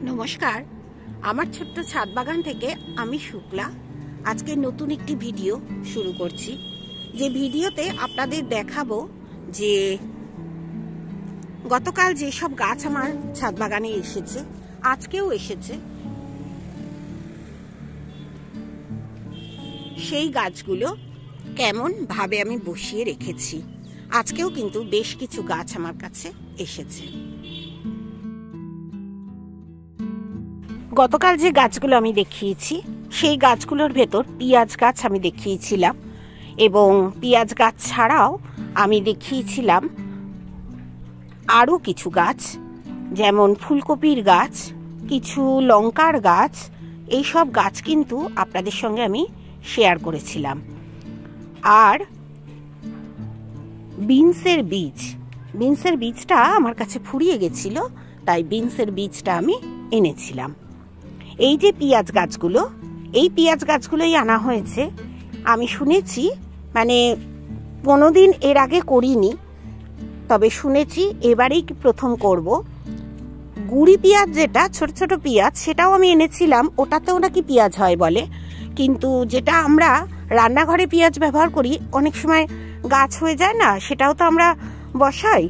নমস্কার, আমার ছোট্ট ছাদ বাগান থেকে আমি শুক্লা আজকে নতুন একটি ভিডিও শুরু করছি। যে ভিডিওতে আপনাদের দেখাবো যে গতকাল যেসব গাছ আমার ছাদ বাগানে এসেছে, আজকেও এসেছে, সেই গাছগুলো কেমন ভাবে আমি বসিয়ে রেখেছি। আজকেও কিন্তু বেশ কিছু গাছ আমার কাছে এসেছে। গতকাল যে গাছগুলো আমি দেখিয়েছি সেই গাছগুলোর ভেতর পেঁয়াজ গাছ আমি দেখিয়েছিলাম, এবং পেঁয়াজ গাছ ছাড়াও আমি দেখিয়েছিলাম আরও কিছু গাছ, যেমন ফুলকপির গাছ, কিছু লঙ্কার গাছ। এই সব গাছ কিন্তু আপনাদের সঙ্গে আমি শেয়ার করেছিলাম। আর বিনসের বীজটা আমার কাছে ফুরিয়ে গেছিল, তাই বিনসের বীজটা আমি এনেছিলাম। এই যে পেঁয়াজ গাছগুলো, এই পেঁয়াজ গাছগুলোই আনা হয়েছে। আমি শুনেছি, মানে কোনোদিন এর আগে করিনি, তবে শুনেছি এবারেই প্রথম করব। গুড়ি পেঁয়াজ, যেটা ছোট ছোট পেঁয়াজ, সেটাও আমি এনেছিলাম। ওটাতেও নাকি পেঁয়াজ হয় বলে, কিন্তু যেটা আমরা রান্নাঘরে পেঁয়াজ ব্যবহার করি, অনেক সময় গাছ হয়ে যায় না, সেটাও তো আমরা বসাই।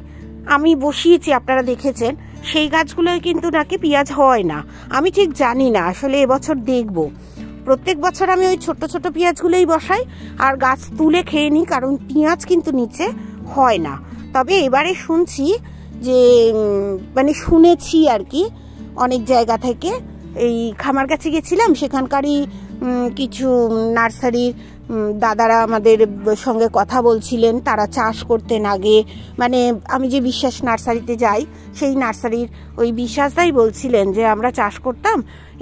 আমি বসিয়েছি, আপনারা দেখেছেন। সেই গাছগুলোয় কিন্তু নাকি পেঁয়াজ হয় না। আমি ঠিক জানি না, আসলে এবছর দেখব। প্রত্যেক বছর আমি ওই ছোট ছোট পেঁয়াজগুলোই বসাই আর গাছ তুলে খেয়ে নিই, কারণ পেঁয়াজ কিন্তু নিচে হয় না। তবে এবারে শুনছি যে, মানে শুনেছি আর কি, অনেক জায়গা থেকে। এই খামার কাছে গেছিলাম, সেখানকারই কিছু নার্সারির দাদারা আমাদের সঙ্গে কথা বলছিলেন। তারা চাষ করতেন আগে, মানে আমি যে বিশ্বাস নার্সারিতে যাই, সেই নার্সারির ওই বিশ্বাসদাই বলছিলেন যে আমরা চাষ করতাম,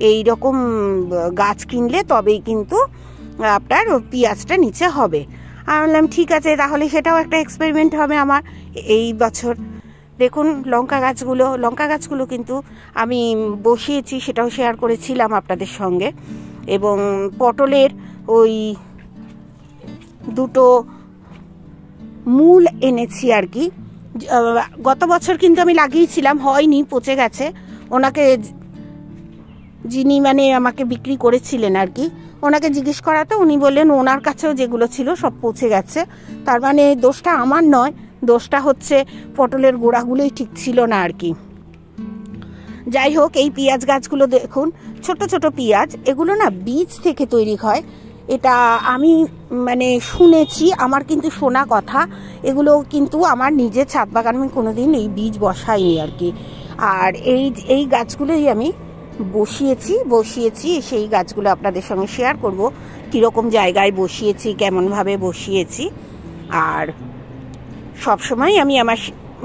এই রকম গাছ কিনলে তবেই কিন্তু আপনার পেঁয়াজটা নিচে হবে। আমি বললাম ঠিক আছে, তাহলে সেটাও একটা এক্সপেরিমেন্ট হবে আমার এই বছর। দেখুন লঙ্কা গাছগুলো কিন্তু আমি বসিয়েছি, সেটাও শেয়ার করেছিলাম আপনাদের সঙ্গে। এবং পটলের ওই দুটো মূল এনেছি আর কি। গত বছর কিন্তু আমি লাগিয়েছিলাম, হয়নি, পচে গেছে। ওনাকে, যিনি মানে আমাকে বিক্রি করেছিলেন আর কি, ওনাকে জিজ্ঞেস করাতে উনি বললেন ওনার কাছেও যেগুলো ছিল সব পচে গেছে। তার মানে দোষটা আমার নয়, দোষটা হচ্ছে পটলের গোড়াগুলোই ঠিক ছিল না আর কি। যাই হোক, এই পেঁয়াজ গাছগুলো দেখুন, ছোট ছোট পেঁয়াজ, এগুলো না বীজ থেকে তৈরি হয়। এটা আমি মানে শুনেছি, আমার কিন্তু শোনা কথা। এগুলো কিন্তু আমার নিজের ছাদ বাগান, আমি কোনোদিন এই বীজ বসাইনি আর কি। আর এই গাছগুলোই আমি বসিয়েছি। সেই গাছগুলো আপনাদের সঙ্গে শেয়ার করব, কীরকম জায়গায় বসিয়েছি, কেমনভাবে বসিয়েছি। আর সবসময় আমি আমার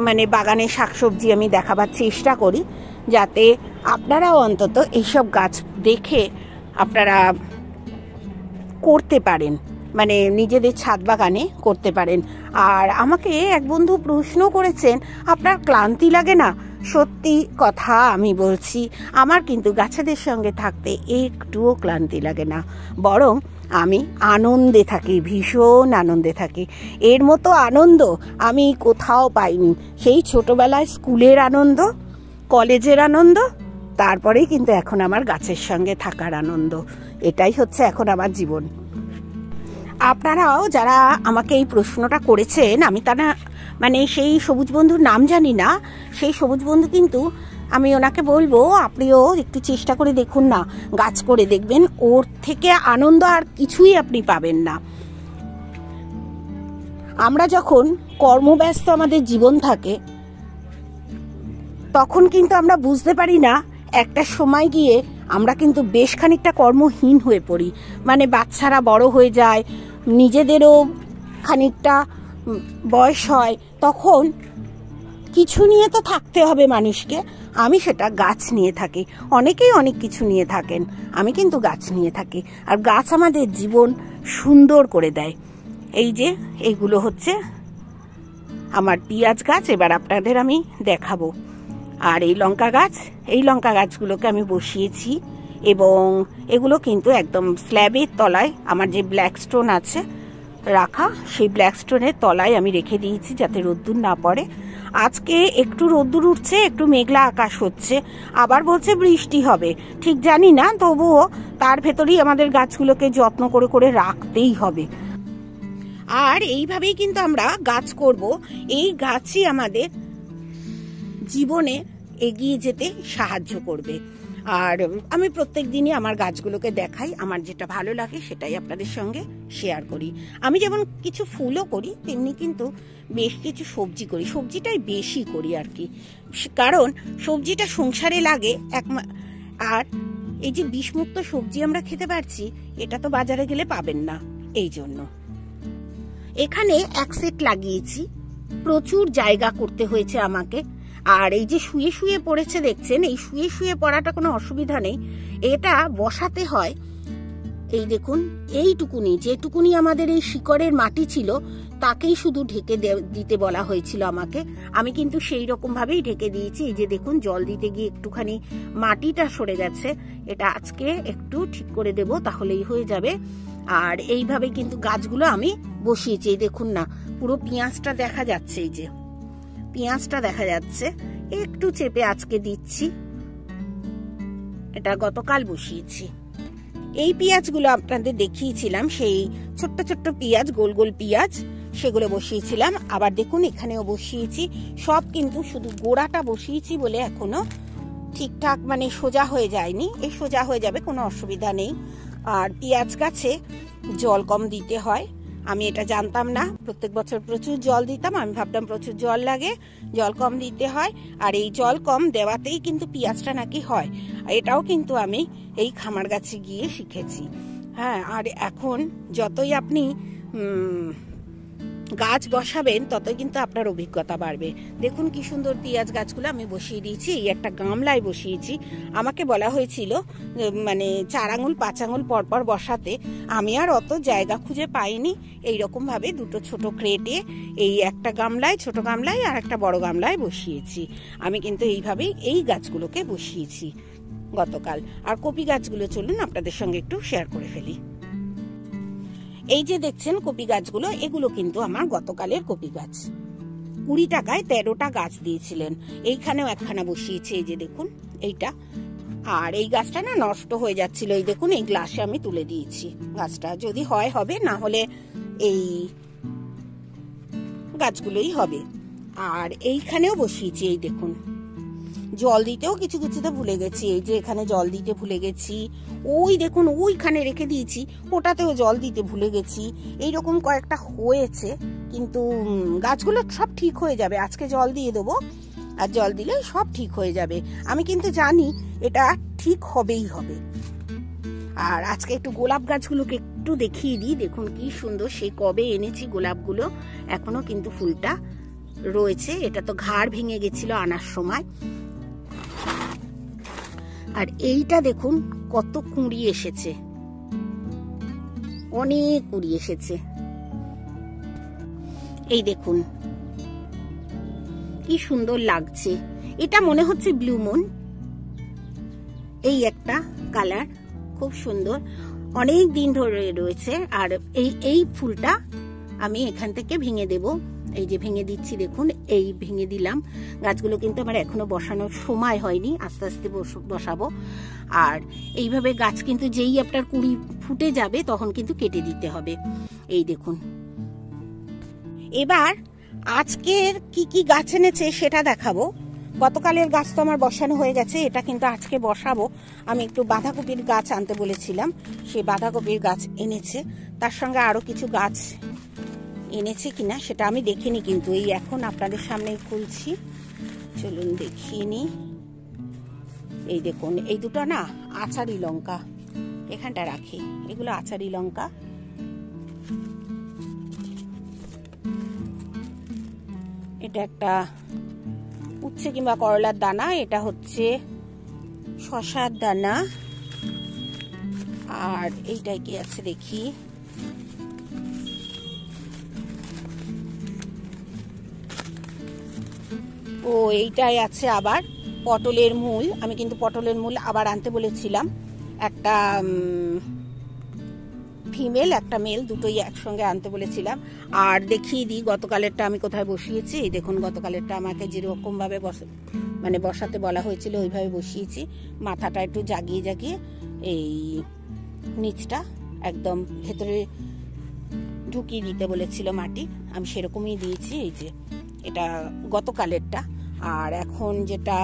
মানে বাগানের শাকসবজি আমি দেখাবার চেষ্টা করি, যাতে আপনারাও অন্তত এইসব গাছ দেখে আপনারা করতে পারেন, মানে নিজেদের ছাদ বাগানে করতে পারেন। আর আমাকে এক বন্ধু প্রশ্ন করেছেন, আপনার ক্লান্তি লাগে না? সত্যি কথা আমি বলছি, আমার কিন্তু গাছেদের সঙ্গে থাকতে একটুও ক্লান্তি লাগে না, বরং আমি আনন্দে থাকি, ভীষণ আনন্দে থাকি। এর মতো আনন্দ আমি কোথাও পাইনি। সেই ছোটবেলায় স্কুলের আনন্দ, কলেজের আনন্দ, তারপরেই কিন্তু এখন আমার গাছের সঙ্গে থাকার আনন্দ। এটাই হচ্ছে এখন আমার জীবন। আপনারাও যারা আমাকে এই প্রশ্নটা করেছেন, আমি তারা মানে সেই সবুজ বন্ধুর নাম জানি না, সেই সবুজ বন্ধু কিন্তু আমি ওনাকে বলবো, আপনিও একটু চেষ্টা করে দেখুন না, গাছ করে দেখবেন, ওর থেকে আনন্দ আর কিছুই আপনি পাবেন না। আমরা যখন কর্মব্যস্ত আমাদের জীবন থাকে, তখন কিন্তু আমরা বুঝতে পারি না, একটা সময় গিয়ে আমরা কিন্তু বেশ খানিকটা কর্মহীন হয়ে পড়ি। মানে বাচ্চারা বড় হয়ে যায়, নিজেদেরও খানিকটা বয়স হয়, তখন কিছু নিয়ে তো থাকতে হবে মানুষকে। আমি সেটা গাছ নিয়ে থাকি, অনেকেই অনেক কিছু নিয়ে থাকেন, আমি কিন্তু গাছ নিয়ে থাকি। আর গাছ আমাদের জীবন সুন্দর করে দেয়। এই যে এইগুলো হচ্ছে আমার পেঁয়াজ গাছ, এবার আপনাদের আমি দেখাবো। আর এই লঙ্কা গাছগুলোকে আমি বসিয়েছি, এবং এগুলো কিন্তু একদম স্ল্যাবের তলায়, আমার যে ব্ল্যাক স্টোন আছে রাখা, সেই ব্ল্যাক স্টোনের তলায় আমি রেখে দিয়েছি, যাতে রোদ্দুর না পড়ে। আজকে একটু রোদ্দুর উঠছে, একটু মেঘলা আকাশ হচ্ছে, আবার বলছে বৃষ্টি হবে, ঠিক জানি না, তবুও তার ভেতরেই আমাদের গাছগুলোকে যত্ন করে করে রাখতেই হবে। আর এইভাবেই কিন্তু আমরা গাছ করব, এই গাছই আমাদের জীবনে এগিয়ে যেতে সাহায্য করবে। আর আমি প্রত্যেক দিনই আমার গাছগুলোকে দেখাই, আমার যেটা ভালো লাগে সেটাই আপনাদের সঙ্গে শেয়ার করি। আমি যেমন কিছু ফুলও করি, তেমনি কিন্তু বেশ কিছু সবজি করি, সবজিটাই বেশি করি আর কি, কারণ সবজিটা সংসারে লাগে আর এই যে বিষমুক্ত সবজি আমরা খেতে পারছি, এটা তো বাজারে গেলে পাবেন না। এই জন্য এখানে এক সেট লাগিয়েছি, প্রচুর জায়গা করতে হয়েছে আমাকে। আর এই যে শুয়ে শুয়ে পড়েছে দেখছেন, এই শুয়ে শুয়ে পড়াটা কোনো অসুবিধা নেই, এটা বসাতে হয়। এই দেখুন, এইটুকুনি, যেটুকুনি আমাদের এই শিকড়ের মাটি ছিল তাকেই শুধু ঢেকে দিতে বলা হয়েছিল আমাকে, আমি কিন্তু সেই রকম ভাবেই ঢেকে দিয়েছি। এই যে দেখুন, জল দিতে গিয়ে একটুখানি মাটিটা সরে গেছে, এটা আজকে একটু ঠিক করে দেব, তাহলেই হয়ে যাবে। আর এইভাবে কিন্তু গাছগুলো আমি বসিয়েছি। এই দেখুন না, পুরো পেঁয়াজটা দেখা যাচ্ছে, এই যে পেঁয়াজটা দেখা যাচ্ছে, একটু চেপে আজকে দিচ্ছি, এটা গতকাল বসিয়েছি। এই পেঁয়াজগুলো আপনাদের দেখিয়েছিলাম, সেই ছোট্ট ছোট্ট পেঁয়াজ, গোল গোল পেঁয়াজ, সেগুলো বসিয়েছিলাম। আবার দেখুন এখানেও বসিয়েছি, সব কিন্তু শুধু গোড়াটা বসিয়েছি বলে এখনো ঠিকঠাক মানে সোজা হয়ে যায়নি, এই সোজা হয়ে যাবে, কোনো অসুবিধা নেই। আর পেঁয়াজ গাছে জল কম দিতে হয়, আমি এটা জানতাম না, প্রত্যেক বছর প্রচুর জল দিতাম, আমি ভাবতাম প্রচুর জল লাগে, জল কম দিতে হয়। আর এই জল কম দেওয়াতেই কিন্তু পেঁয়াজটা নাকি হয়, এটাও কিন্তু আমি এই খামার গাছে গিয়ে শিখেছি। হ্যাঁ, আর এখন যতই আপনি গাছ বসাবেন ততই কিন্তু আপনার অভিজ্ঞতা বাড়বে। দেখুন কি সুন্দর পেঁয়াজ গাছগুলো আমি বসিয়ে দিয়েছি, এই একটা গামলায় বসিয়েছি। আমাকে বলা হয়েছিল মানে 4 আঙুল 5 আঙুল পরপর বসাতে, আমি আর অত জায়গা খুঁজে পাইনি, এইরকম ভাবে দুটো ছোট ক্রেটে, এই একটা গামলায়, ছোট গামলায় আর একটা বড় গামলায় বসিয়েছি। আমি কিন্তু এইভাবেই এই গাছগুলোকে বসিয়েছি গতকাল। আর কপি গাছগুলো চলুন আপনাদের সঙ্গে একটু শেয়ার করে ফেলি। এই যে দেখছেন কপি গাছগুলো, এগুলো কিন্তু আমার গতকালের কপি গাছ, 20 টাকায় 13টা গাছ দিয়েছিলেন। এইখানেও একখানা বসিয়েছে, এই যে দেখুন এইটা। আর এই গাছটা না নষ্ট হয়ে যাচ্ছিল, এই দেখুন এই গ্লাসে আমি তুলে দিয়েছি গাছটা, যদি হয় হবে, না হলে এই গাছগুলোই হবে। আর এইখানেও বসিয়েছি, এই দেখুন জল দিতেও কিছু কিছুতে ভুলে গেছি, এই যে এখানে জল দিতে ভুলে গেছি, ওই দেখুন ওইখানে রেখে দিয়েছি, ওটাতেও জল দিতে ভুলে গেছি। এইরকম কয়েকটা হয়েছে, কিন্তু গাছগুলো সব ঠিক হয়ে যাবে, আজকে জল দিয়ে দেবো, আর জল দিলে সব ঠিক হয়ে যাবে। আমি কিন্তু জানি এটা ঠিক হবেই হবে। আর আজকে একটু গোলাপ গাছগুলোকে একটু দেখিয়ে দিই, দেখুন কি সুন্দর, সেই কবে এনেছি গোলাপগুলো, এখনো কিন্তু ফুলটা রয়েছে। এটা তো ঘাড় ভেঙে গেছিল আনার সময়। আর এইটা দেখুন কত কুঁড়ি এসেছে, অনেক কুঁড়ি এসেছে। এই দেখুন কি সুন্দর লাগছে, এটা মনে হচ্ছে ব্লু মুন, এই একটা কালার খুব সুন্দর, অনেক দিন ধরে রয়েছে। আর এই ফুলটা আমি এখান থেকে ভেঙে দেব, এই যে ভেঙে দিচ্ছি দেখুন, এই ভেঙে দিলাম। গাছগুলো কিন্তু আমার এখনো বসানোর সময় হয়নি, আস্তে আস্তে বসাবো। আর এইভাবে গাছ কিন্তু যেই আপনার কুঁড়ি ফুটে যাবে তখন কিন্তু কেটে দিতে হবে। এই দেখুন, এবার আজকের কি কি গাছ এনেছে সেটা দেখাবো। গতকালের গাছ তো আমার বসানো হয়ে গেছে, এটা কিন্তু আজকে বসাবো। আমি একটু বাঁধাকপির গাছ আনতে বলেছিলাম, সেই বাঁধাকপির গাছ এনেছে, তার সঙ্গে আরো কিছু গাছ এনেছে কিনা সেটা আমি দেখিনি, কিন্তু এই এখন আপনাদের সামনে খুলছি, চলুন দেখিয়ে নি। এই দেখুন এই দুটো না আচারি লঙ্কা, এখানটা রাখি, এগুলো আচারি লঙ্কা। এটা একটা উচ্ছে কিংবা করলার দানা, এটা হচ্ছে শশার দানা। আর এইটাই কি আছে দেখি, ও এইটাই আছে আবার পটলের মূল। আমি কিন্তু পটলের মূল আবার আনতে বলেছিলাম, একটা ফিমেল একটা মেল দুটোই একসঙ্গে আনতে বলেছিলাম। আর দেখিয়ে দিই গতকালেরটা আমি কোথায় বসিয়েছি। এই দেখুন গতকালেরটা আমাকে যেরকম ভাবে বসাতে বলা হয়েছিল ওইভাবে বসিয়েছি। মাথাটা একটু জাগিয়ে জাগিয়ে এই নিচটা একদম ভেতরে ঢুকিয়ে দিতে বলেছিল মাটি, আমি সেরকমই দিয়েছি। এই যে এটা গতকালেরটা, আর এখন যেটা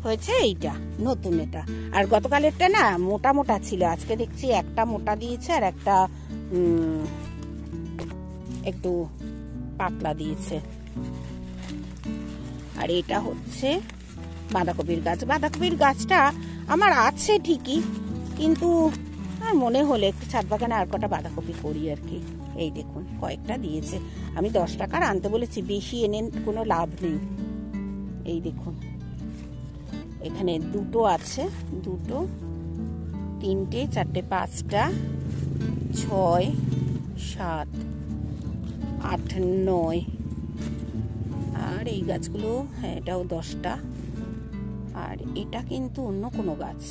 হয়েছে এইটা নতুন এটা। আর গতকালেরটা না মোটা মোটা ছিল, আজকে দেখছি একটা মোটা দিয়েছে আর একটা একটু পাতলা দিয়েছে। আর এটা হচ্ছে বাঁধাকপির গাছ। বাঁধাকপির গাছটা আমার আছে ঠিকই, কিন্তু মনে হলে একটু ছাদ বাগানে আর কটা বাঁধাকপি করি আর কি। এই দেখুন কয়েকটা দিয়েছে, আমি 10 টাকার আনতে বলেছি, বেশি এনে কোনো লাভ নেই। এই দেখুন এখানে দুটো আছে, দুটো, তিনটে, চারটে, 5টা, 6, 7, 8, 9। আর এই গাছগুলো, হ্যাঁ এটাও 10টা। আর এটা কিন্তু অন্য কোনো গাছ,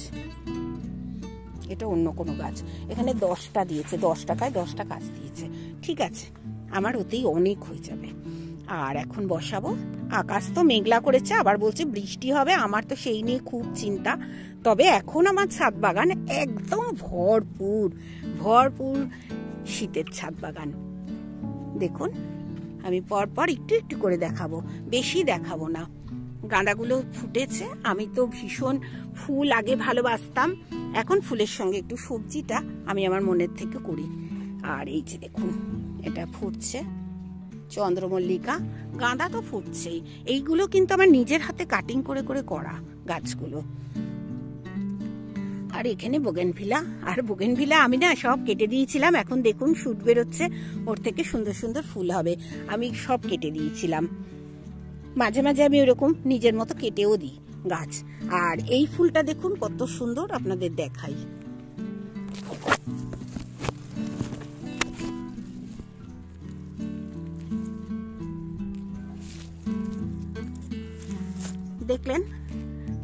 এটা অন্য কোনো গাছ। এখানে 10টা দিয়েছে, 10 টাকায় 10টা গাছ দিয়েছে। ঠিক আছে, আমার ওতেই অনেক হয়ে যাবে। আর এখন বসাবো। আকাশ তো মেঘলা করেছে, আবার বলছে বৃষ্টি হবে, আমার তো সেই নিয়ে খুব চিন্তা। তবে এখন আমার ছাদ বাগান একদম ভরপুর ভরপুর শীতের ছাদ বাগান। দেখুন আমি পরপর একটু একটু করে দেখাবো, বেশি দেখাবো না। গাঁদাগুলো ফুটেছে, আমি তো ভীষণ ফুল আগে ভালোবাসতাম, এখন ফুলের সঙ্গে একটু সবজিটা আমি আমার মনের থেকে করি। আর এই যে দেখুন এটা ফুটছে চন্দ্রমল্লিকা, গাঁদা তো ফুটছেই। এইগুলো কিন্তু আমার নিজের হাতে কাটিং করে করে করা গাছগুলো। আর এখানে বোগেনভিলা, আর বোগেনভিলা আমি না সব কেটে দিয়েছিলাম, এখন দেখুন শুট বেরোচ্ছে, ওর থেকে সুন্দর সুন্দর ফুল হবে। আমি সব কেটে দিয়েছিলাম, মাঝে মাঝে আমি ওরকম নিজের মতো কেটেও দিই গাছ। আর এই ফুলটা দেখুন কত সুন্দর, আপনাদের দেখাই। দেখলেন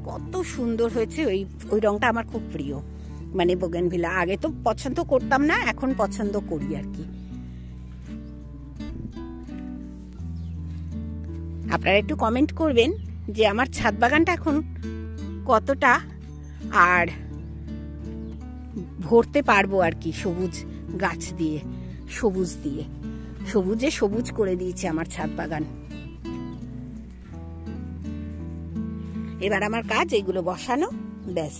কত সুন্দর হয়েছে, ওই রংটা আমার খুব প্রিয়, মানে বোগেনভিলা। আগে তো পছন্দ করতাম না, এখন পছন্দ করি আর কি। আপনারা একটু কমেন্ট করবেন যে আমার ছাদ বাগানটা এখন কতটা আর ভরতে পারবো আর কি সবুজ গাছ দিয়ে, সবুজে সবুজ করে দিয়েছে আমার ছাদ বাগান। এবার আমার কাজ এইগুলো বসানো, ব্যাস।